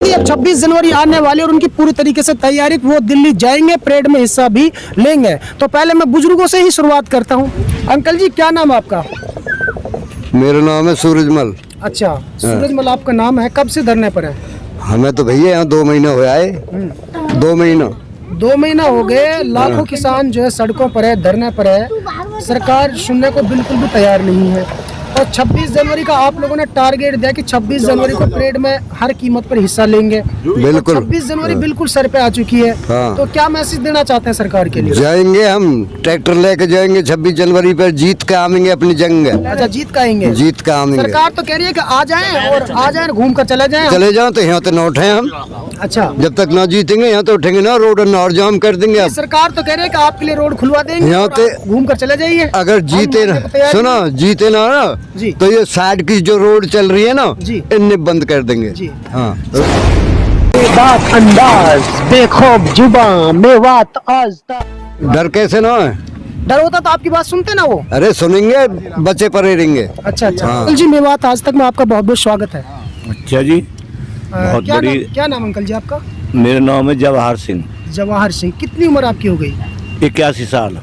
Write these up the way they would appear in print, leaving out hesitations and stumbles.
जी अब 26 जनवरी आने वाली और उनकी पूरी तरीके से तैयारी, वो दिल्ली जाएंगे, परेड में हिस्सा भी लेंगे। तो पहले मैं बुजुर्गों से ही शुरुआत करता हूँ। अंकल जी क्या नाम है आपका? मेरा नाम है सूरजमल। अच्छा सूरजमल आपका नाम है, कब से धरने पर है? हमें तो भैया यहाँ 2 महीना हो आए। 2 महीना हो गए। लाखों किसान जो है सड़कों पर है, धरने पर है। सरकार सुनने को बिल्कुल भी तैयार नहीं है। और 26 जनवरी का आप लोगों ने टारगेट दिया कि 26 जनवरी को परेड में हर कीमत पर हिस्सा लेंगे। बिल्कुल 26 जनवरी बिल्कुल सर पे आ चुकी है। हाँ। तो क्या मैसेज देना चाहते हैं सरकार के लिए? जाएंगे, हम ट्रैक्टर लेके जाएंगे 26 जनवरी पर, जीत के आएंगे अपनी जंग। अच्छा जीत का आएंगे? जीत का आएंगे। सरकार तो कह रही है कि आ जाएं और आ जाएं, घूम कर चले जाएं। चले जाओ तो यहाँ तो न उठे हम। अच्छा जब तक ना जीतेंगे यहाँ तो उठेंगे ना, रोड और जाम कर देंगे। अब सरकार तो कह रही है कि आपके लिए रोड खुलवा देंगे, यहाँ पे घूम कर चले जाइए। अगर जीते ना, सुनो जीते ना जी। तो ये साइड की जो रोड चल रही है ना जी। इन्हें बंद कर देंगे जी। हाँ। बात अंदाज बेखौफ जुबान मेवात आज तक। डर कैसे ना है? डर होता तो आपकी बात सुनते ना वो? अरे सुनेंगे, बच्चे पड़े रहेंगे। अच्छा अच्छा हाँ। अंकल जी मेवात आज तक में आपका बहुत बहुत स्वागत है। अच्छा जी, बहुत बड़ी। क्या नाम अंकल जी आपका? मेरा नाम है जवाहर सिंह। जवाहर सिंह। कितनी उम्र आपकी हो गई? 81 साल।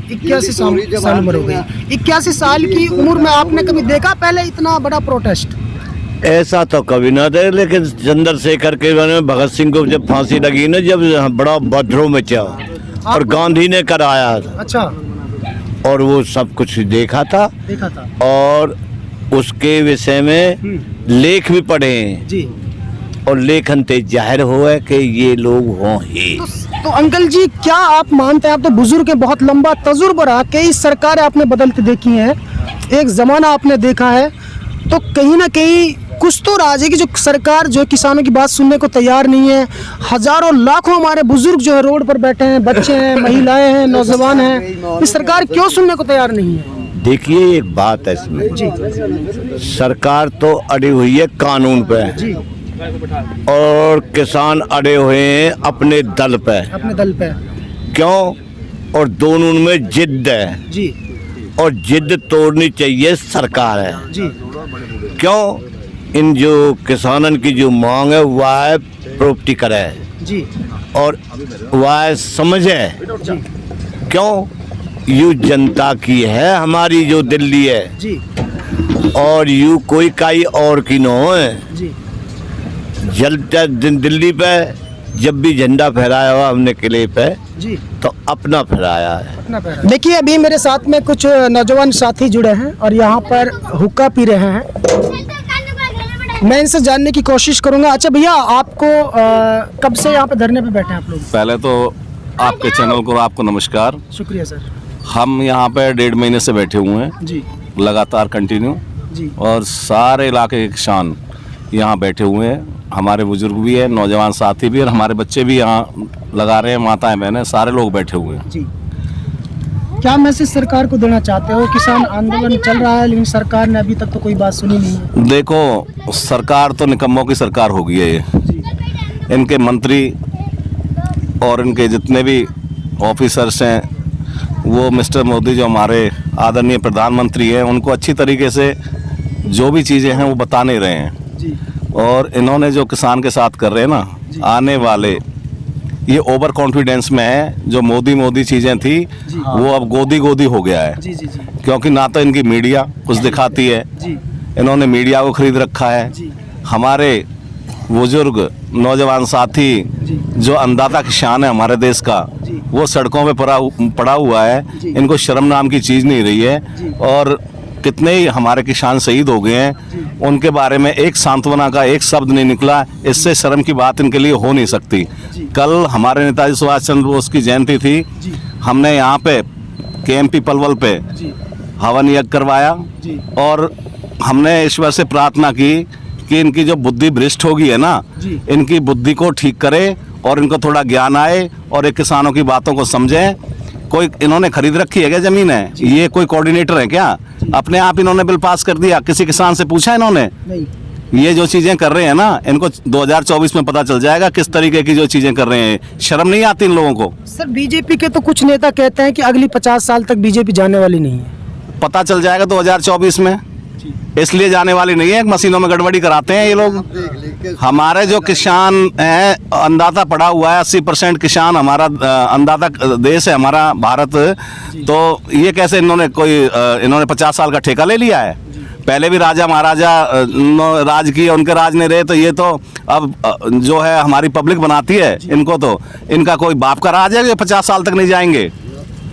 81 साल उम्र हो गई। 81 साल की उम्र में आपने कभी देखा पहले इतना बड़ा प्रोटेस्ट? ऐसा तो कभी ना थे, लेकिन चंद्रशेखर के भगत सिंह को जब फांसी लगी ना, जब बड़ा बद्रो मचा और गांधी ने कराया। अच्छा। और वो सब कुछ देखा था और उसके विषय में लेख भी पढ़े हैं जी। और लेखन ते जाहिर हुआ है कि ये लोग हों ही। तो अंकल जी क्या आप मानते हैं, आप तो बुजुर्ग हैं, बहुत लंबा तजुर्बा रहा, कई सरकारें आपने बदलते देखी हैं, एक जमाना आपने देखा है, तो कहीं ना कहीं कुछ तो राज है कि जो सरकार जो किसानों की बात सुनने को तैयार नहीं है। हजारों लाखों हमारे बुजुर्ग जो है रोड पर बैठे हैं, बच्चे हैं, महिलाएं हैं, नौजवान हैं, इस सरकार क्यों सुनने को तैयार नहीं है? देखिए एक बात है इसमें जी। सरकार तो अड़ी हुई है कानून पे जी। और किसान अड़े हुए हैं अपने दल पे। क्यों? और दोनों में जिद है जी। और जिद तोड़नी चाहिए सरकार है जी। क्यों? इन जो किसानन की जो मांग है वह पूर्ति करे जी। और वह समझे जी। क्यों? यू जनता की है हमारी जो दिल्ली है जी। और यू कोई काई और की न हो जी। जलता दिल्ली पे जब भी झंडा फहराया हुआ हमने किले पे जी, तो अपना फहराया है। देखिए अभी मेरे साथ में कुछ नौजवान साथी जुड़े हैं और यहाँ पर हुक्का पी रहे हैं। मैं इनसे जानने की कोशिश करूंगा। अच्छा भैया आपको कब से यहाँ पे धरने पे बैठे हैं आप लोग? पहले तो आपके चैनल को आपको नमस्कार। शुक्रिया सर। हम यहाँ पे 1.5 महीने से बैठे हुए हैं जी, लगातार कंटिन्यू जी। और सारे इलाके के किसान यहाँ बैठे हुए हैं, हमारे बुजुर्ग भी हैं, नौजवान साथी भी, और हमारे बच्चे भी यहाँ लगा रहे हैं, माताएं बहनें सारे लोग बैठे हुए हैं जी। क्या मैसेज सरकार को देना चाहते हो? किसान आंदोलन चल रहा है लेकिन सरकार ने अभी तक तो कोई बात सुनी नहीं है। देखो सरकार तो निकम्मों की सरकार हो गई है ये। इनके मंत्री और इनके जितने भी ऑफिसर्स हैं वो मिस्टर मोदी जो हमारे आदरणीय प्रधानमंत्री हैं उनको अच्छी तरीके से जो भी चीज़ें हैं वो बता नहीं रहे हैं जी। और इन्होंने जो किसान के साथ कर रहे हैं ना, आने वाले ये ओवर कॉन्फिडेंस में है। जो मोदी चीज़ें थी वो अब गोदी हो गया है जी, जी, जी। क्योंकि ना तो इनकी मीडिया कुछ दिखाती है जी। इन्होंने मीडिया को खरीद रखा है जी। हमारे बुजुर्ग नौजवान साथी जो अन्नदाता किसान है हमारे देश का, वो सड़कों पे पड़ा हुआ है। इनको शर्म नाम की चीज़ नहीं रही है। और कितने ही हमारे किसान शहीद हो गए हैं, उनके बारे में एक सांत्वना का एक शब्द नहीं निकला। इससे शर्म की बात इनके लिए हो नहीं सकती। कल हमारे नेताजी सुभाष चंद्र बोस की जयंती थी, हमने यहाँ पे KMP पलवल पे हवन यज्ञ करवाया और हमने ईश्वर से प्रार्थना की कि इनकी जो बुद्धि भ्रष्ट हो गई है ना, इनकी बुद्धि को ठीक करे और इनको थोड़ा ज्ञान आए और एक किसानों की बातों को समझें। कोई इन्होंने खरीद रखी है क्या जमीन है? ये कोई कोऑर्डिनेटर है क्या? अपने आप इन्होंने बिल पास कर दिया? किसी किसान से पूछा इन्होंने? नहीं। ये जो चीजें कर रहे हैं ना, इनको 2024 में पता चल जाएगा किस तरीके की जो चीजें कर रहे हैं। शर्म नहीं आती इन लोगों को? सर बीजेपी के तो कुछ नेता कहते हैं कि अगली 50 साल तक बीजेपी जाने वाली नहीं है। पता चल जाएगा 2024 में। इसलिए जाने वाली नहीं है, मशीनों में गड़बड़ी कराते हैं ये लोग। हमारे जो किसान हैं, अन्नदाता पड़ा हुआ है, 80% किसान हमारा अन्नदाता देश है हमारा भारत। तो ये कैसे इन्होंने 50 साल का ठेका ले लिया है? पहले भी राजा महाराजा राज किए, उनके राज नहीं रहे, तो ये तो अब जो है हमारी पब्लिक बनाती है इनको। तो इनका कोई बाप का राज है, ये 50 साल तक नहीं जाएंगे।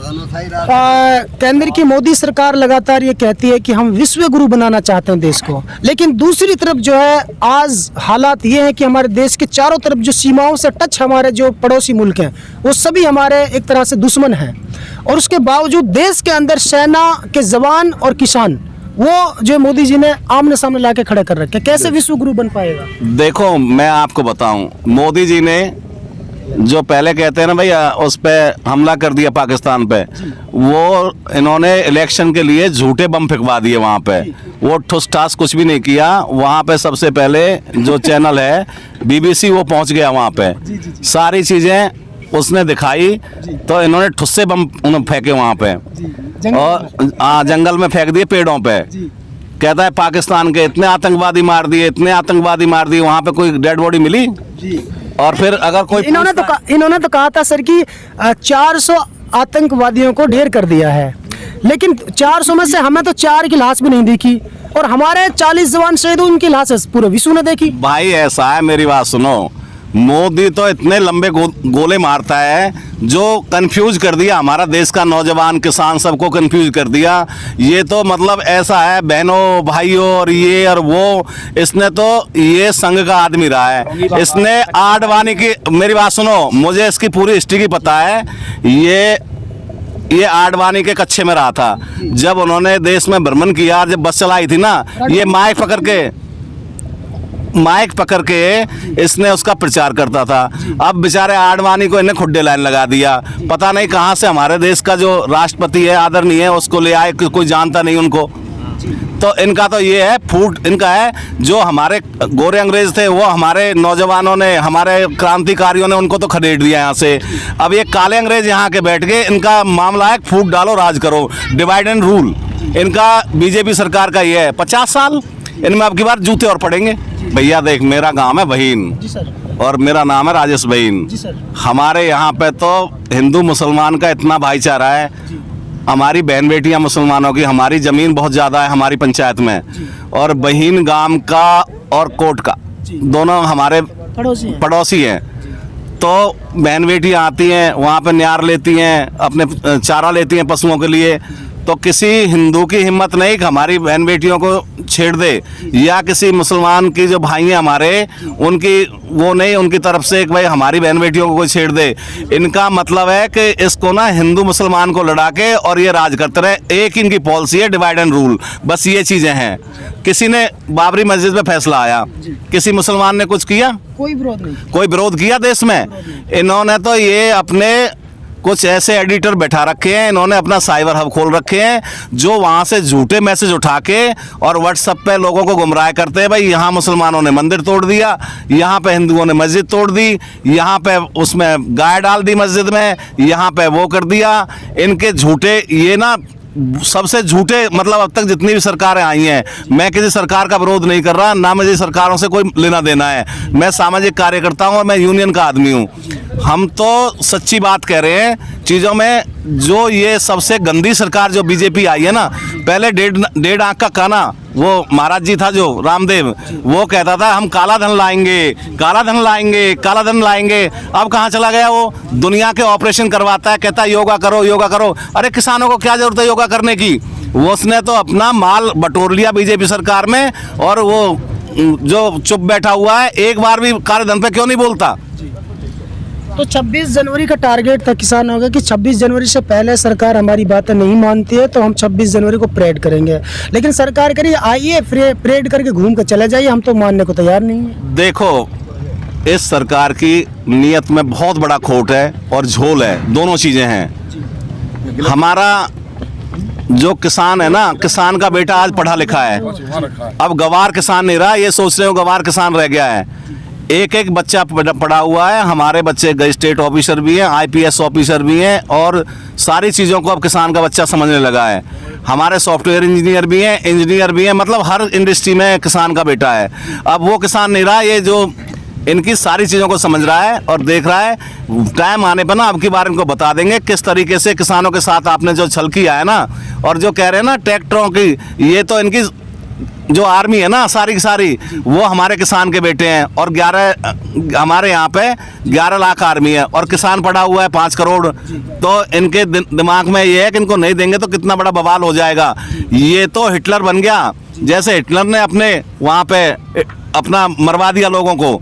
केंद्र की मोदी सरकार लगातार ये कहती है कि हम विश्व गुरु बनाना चाहते हैं देश को, लेकिन दूसरी तरफ जो है आज हालात ये हैं कि हमारे देश के चारों तरफ जो सीमाओं से टच हमारे जो पड़ोसी मुल्क हैं वो सभी हमारे एक तरह से दुश्मन हैं, और उसके बावजूद देश के अंदर सेना के जवान और किसान वो जो मोदी जी ने आमने सामने लाके खड़े कर रखे, कैसे विश्व गुरु बन पाएगा? देखो मैं आपको बताऊं, मोदी जी ने जो पहले कहते हैं ना भैया उस पे हमला कर दिया पाकिस्तान पे, वो इन्होंने इलेक्शन के लिए झूठे बम फेंकवा दिए वहाँ पे। वो ठुस ठास कुछ भी नहीं किया वहाँ पे। सबसे पहले जो चैनल है BBC वो पहुँच गया वहाँ पे, सारी चीज़ें उसने दिखाई, तो इन्होंने ठुस्से बम फेंके वहाँ पे, और जंगल में फेंक दिए, पेड़ों पे। कहता है पाकिस्तान के इतने आतंकवादी मार दिए, इतने आतंकवादी मार दिए, वहाँ पे कोई डेड बॉडी मिली? और फिर अगर कोई इन्होंने तो कहा था सर कि 400 आतंकवादियों को ढेर कर दिया है, लेकिन 400 में से हमें तो 4 की लाश भी नहीं दिखी, और हमारे 40 जवान शहीद हुए, उनकी लाश पूरे विश्व ने देखी। भाई ऐसा है, मेरी बात सुनो, मोदी तो इतने लंबे गोले मारता है जो कंफ्यूज कर दिया हमारा देश का नौजवान किसान, सबको कंफ्यूज कर दिया। ये तो मतलब ऐसा है बहनों भाइयों और ये और वो, इसने तो ये संघ का आदमी रहा है। इसने आडवाणी की, मेरी बात सुनो, मुझे इसकी पूरी हिस्ट्री की पता है। ये आडवाणी के कच्चे में रहा था जब उन्होंने देश में भ्रमण किया, जब बस चलाई थी ना, ये माइक पकड़ के इसने उसका प्रचार करता था। अब बेचारे आडवाणी को इन्हें खुड्डे लाइन लगा दिया, पता नहीं कहां से हमारे देश का जो राष्ट्रपति है आदरणीय है उसको ले आए, कोई जानता नहीं उनको। तो इनका तो ये है फूट, इनका है जो हमारे गोरे अंग्रेज थे वो हमारे नौजवानों ने, हमारे क्रांतिकारियों ने उनको तो खदेड़ दिया यहाँ से। अब ये काले अंग्रेज यहाँ के बैठ के, इनका मामला है फूट डालो राज करो, डिवाइड एंड रूल। इनका बीजेपी सरकार का ये है 50 साल, इनमें अब की बार जूते और पड़ेंगे। भैया देख, मेरा गांव है बहीन और मेरा नाम है राजेश बहीन। हमारे यहाँ पे तो हिंदू मुसलमान का इतना भाईचारा है, हमारी बहन बेटियां मुसलमानों की, हमारी ज़मीन बहुत ज़्यादा है हमारी पंचायत में, और बहीन गांव का और कोट का दोनों हमारे पड़ोसी हैं। तो बहन बेटियां आती हैं वहाँ पे, न्यार लेती हैं, अपने चारा लेती हैं पशुओं के लिए। तो किसी हिंदू की हिम्मत नहीं कि हमारी बहन बेटियों को छेड़ दे, या किसी मुसलमान की जो भाई हैं हमारे, उनकी वो नहीं, उनकी तरफ से एक भाई हमारी बहन बेटियों को कोई छेड़ दे। इनका मतलब है कि इसको ना हिंदू मुसलमान को लड़ा के और ये राज करते रहे। एक इनकी पॉलिसी है डिवाइड एंड रूल, बस ये चीज़ें हैं। किसी ने बाबरी मस्जिद पे फैसला आया, किसी मुसलमान ने कुछ किया? कोई विरोध नहीं, कोई विरोध किया देश में? इन्होंने तो ये अपने कुछ ऐसे एडिटर बैठा रखे हैं, इन्होंने अपना साइबर हब खोल रखे हैं जो वहाँ से झूठे मैसेज उठा के और व्हाट्सएप पे लोगों को गुमराह करते हैं। भाई यहाँ मुसलमानों ने मंदिर तोड़ दिया, यहाँ पे हिंदुओं ने मस्जिद तोड़ दी, यहाँ पे उसमें गाय डाल दी मस्जिद में, यहाँ पे वो कर दिया। इनके झूठे, ये ना सबसे झूठे, मतलब अब तक जितनी भी सरकारें आई हैं, मैं किसी सरकार का विरोध नहीं कर रहा, ना मुझे सरकारों से कोई लेना देना है। मैं सामाजिक कार्यकर्ता हूँ और मैं यूनियन का आदमी हूँ। हम तो सच्ची बात कह रहे हैं चीज़ों में। जो ये सबसे गंदी सरकार जो बीजेपी आई है ना, पहले डेढ़ आंख का काना, वो महाराज जी था जो रामदेव, वो कहता था हम काला धन लाएंगे, काला धन लाएंगे, काला धन लाएंगे। अब कहाँ चला गया वो? दुनिया के ऑपरेशन करवाता है, कहता है योगा करो, योगा करो। अरे किसानों को क्या जरूरत है योगा करने की? वो उसने तो अपना माल बटोर लिया बीजेपी सरकार में, और वो जो चुप बैठा हुआ है, एक बार भी काले धन पे क्यों नहीं बोलता? तो 26 जनवरी का टारगेट था किसानों का कि 26 जनवरी से पहले सरकार हमारी बातें नहीं मानती है तो हम 26 जनवरी को परेड करेंगे, लेकिन सरकार करिए आइए परेड करके घूम कर चले जाइए, हम तो मानने को तैयार नहीं है। देखो, इस सरकार की नीयत में बहुत बड़ा खोट है और झोल है, दोनों चीज़ें हैं। हमारा जो किसान है ना, किसान का बेटा आज पढ़ा लिखा है, अब गवार किसान नहीं रहा, ये सोच रहे हो गवार किसान रह गया है। एक एक बच्चा पढ़ा हुआ है, हमारे बच्चे गजिस्ट्रेट ऑफिसर भी हैं, IPS ऑफिसर भी हैं, और सारी चीज़ों को अब किसान का बच्चा समझने लगा है। हमारे सॉफ्टवेयर इंजीनियर भी हैं, मतलब हर इंडस्ट्री में किसान का बेटा है। अब वो किसान नहीं रहा, ये जो इनकी सारी चीज़ों को समझ रहा है और देख रहा है। टाइम आने पर ना अब की बार इनको बता देंगे किस तरीके से किसानों के साथ आपने जो छल किया है ना, और जो कह रहे हैं ना ट्रैक्टरों की, ये तो इनकी जो आर्मी है ना सारी की सारी, वो हमारे किसान के बेटे हैं। और 11 हमारे यहाँ पे 11 लाख आर्मी है और किसान पड़ा हुआ है 5 करोड़। तो इनके दिमाग में ये है कि इनको नहीं देंगे तो कितना बड़ा बवाल हो जाएगा। ये तो हिटलर बन गया, जैसे हिटलर ने अपने वहाँ पे अपना मरवा दिया लोगों को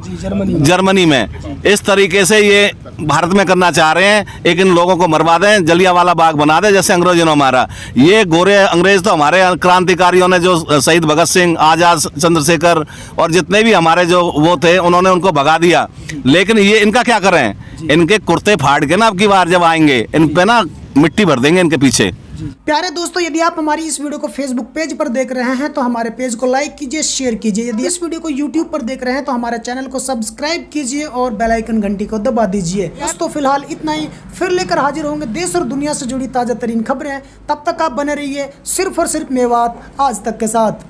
जर्मनी में, इस तरीके से ये भारत में करना चाह रहे हैं। एक इन लोगों को मरवा दें, जलियांवाला बाग बना दें जैसे अंग्रेजों ने हमारा। ये गोरे अंग्रेज तो हमारे क्रांतिकारियों ने, जो शहीद भगत सिंह, आजाद, चंद्रशेखर और जितने भी हमारे जो वो थे, उन्होंने उनको भगा दिया। लेकिन ये इनका क्या करें, इनके कुर्ते फाड़ के ना अब की बार जब आएंगे इन पे ना मिट्टी भर देंगे इनके पीछे। प्यारे दोस्तों, यदि आप हमारी इस वीडियो को फेसबुक पेज पर देख रहे हैं तो हमारे पेज को लाइक कीजिए, शेयर कीजिए। यदि इस वीडियो को यूट्यूब पर देख रहे हैं तो हमारे चैनल को सब्सक्राइब कीजिए और बेल आइकन घंटी को दबा दीजिए। दोस्तों फिलहाल इतना ही, फिर लेकर हाजिर होंगे देश और दुनिया से जुड़ी ताजा तरीन खबरें। तब तक आप बने रहिए सिर्फ और सिर्फ मेवात आज तक के साथ।